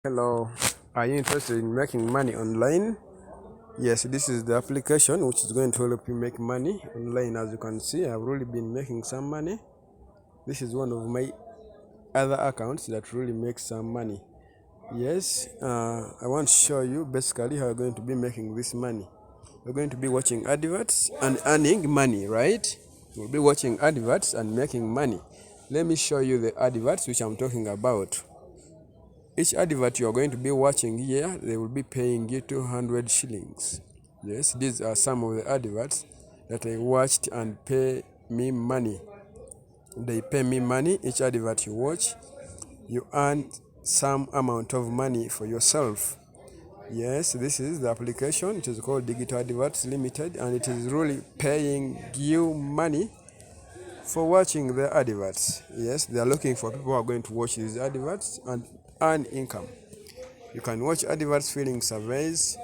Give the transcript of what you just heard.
Hello, are you interested in making money online? Yes, this is the application which is going to help you make money online. As you can see, I've really been making some money. This is one of my other accounts that really makes some money. Yes, I want to show you basically how you're going to be making this money. You're going to be watching adverts and earning money, right? You'll be watching adverts and making money. Let me show you the adverts which I'm talking about. Each advert you are going to be watching here, they will be paying you 200 shillings. Yes, these are some of the adverts that I watched and pay me money. They pay me money. Each advert you watch, you earn some amount of money for yourself. Yes, this is the application. It is called Digital Adverts Limited, and it is really paying you money for watching the adverts. Yes, they are looking for people who are going to watch these adverts and earn income. You can watch adverts, filling surveys,